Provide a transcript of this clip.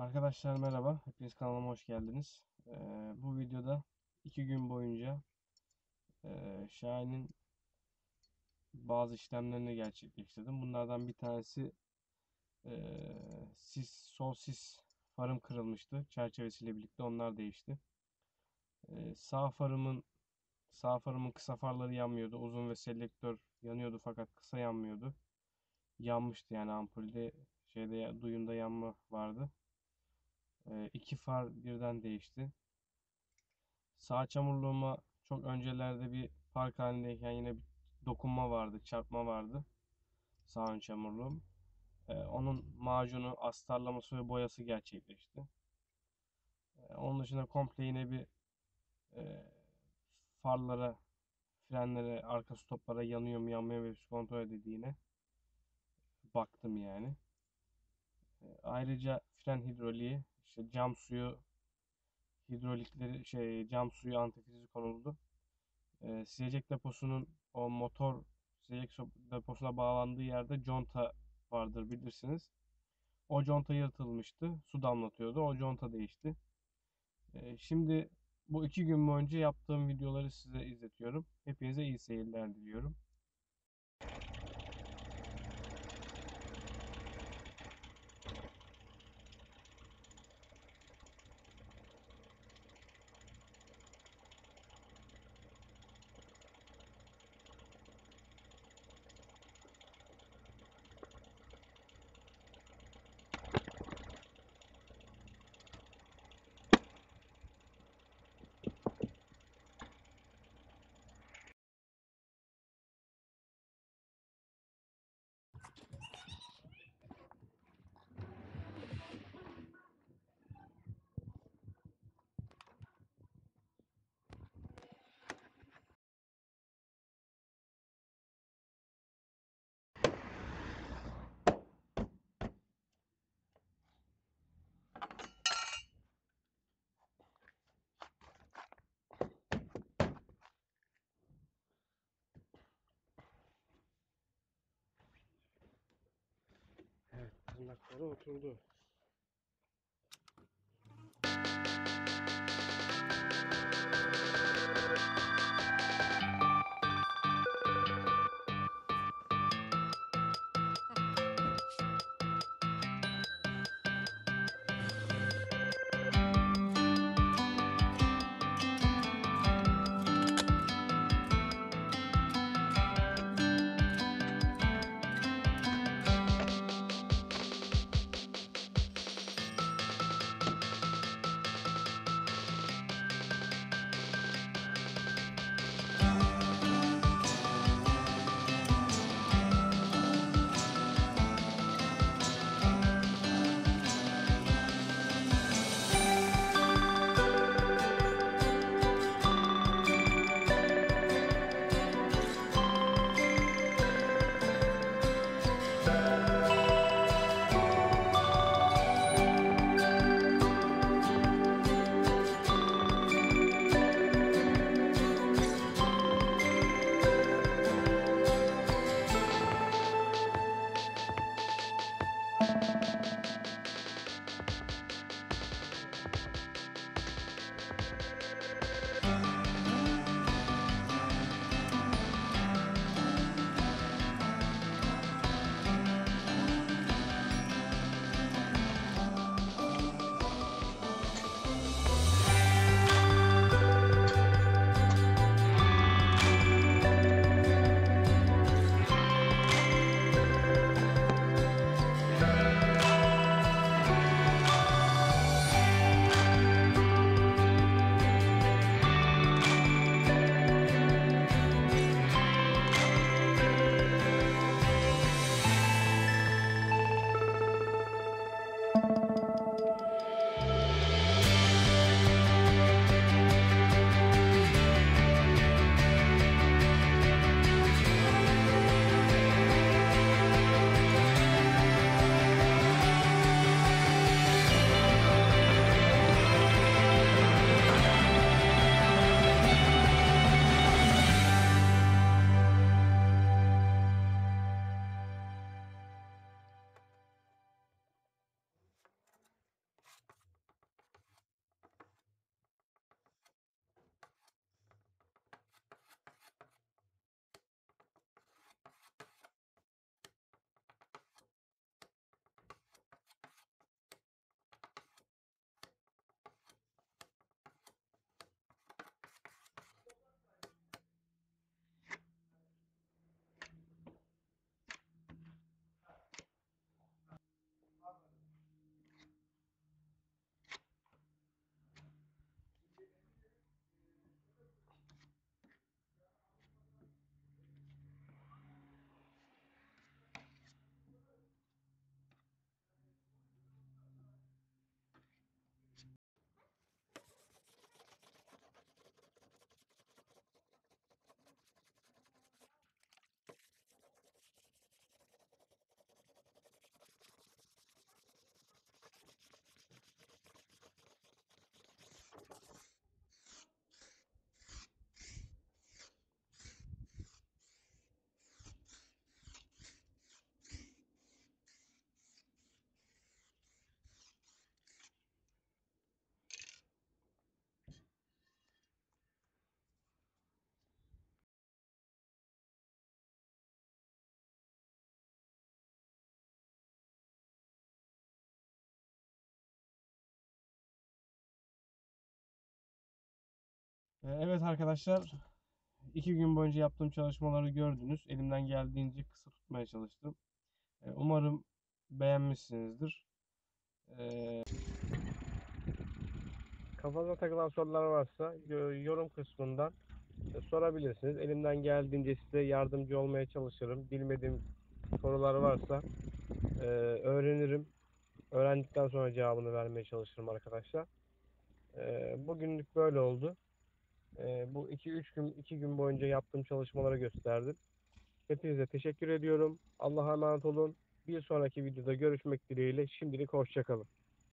Arkadaşlar merhaba, hepiniz kanalıma hoş geldiniz. Bu videoda 2 gün boyunca Şahin'in bazı işlemlerini gerçekleştirdim. Bunlardan bir tanesi sol sis farım kırılmıştı. Çerçevesiyle birlikte onlar değişti. Sağ farımın kısa farları yanmıyordu. Uzun ve selektör yanıyordu fakat kısa yanmıyordu. Yanmıştı yani ampulde duyumda yanma vardı. İki far birden değişti. Sağ çamurluğuma çok öncelerde bir park halindeyken yine bir dokunma vardı, çarpma vardı. Sağ ön çamurluğum. Onun macunu, astarlaması ve boyası gerçekleşti. Onun dışında komple yine bir e, farlara, frenlere, arka stoplara yanıyor mu yanmıyor mu kontrol edildiğine baktım yani. Ayrıca fren hidroliği, işte cam suyu hidrolikleri, cam suyu antifrizi konuldu. Silecek deposunun o motor silecek deposuna bağlandığı yerde conta vardır bilirsiniz. O conta yırtılmıştı. Su damlatıyordu. O conta değişti. Şimdi bu 2 gün boyunca yaptığım videoları size izletiyorum. Hepinize iyi seyirler diliyorum. Evet, tırnakları oturdu. Evet arkadaşlar, 2 gün boyunca yaptığım çalışmaları gördünüz. Elimden geldiğince kısa tutmaya çalıştım. Umarım beğenmişsinizdir. E, Kafanıza takılan sorular varsa yorum kısmından sorabilirsiniz. Elimden geldiğince size yardımcı olmaya çalışırım. Bilmediğim sorular varsa öğrenirim. Öğrendikten sonra cevabını vermeye çalışırım arkadaşlar. Bugünlük böyle oldu. Bu 2 gün boyunca yaptığım çalışmaları gösterdim. Hepinize teşekkür ediyorum. Allah'a emanet olun. Bir sonraki videoda görüşmek dileğiyle. Şimdilik hoşça kalın.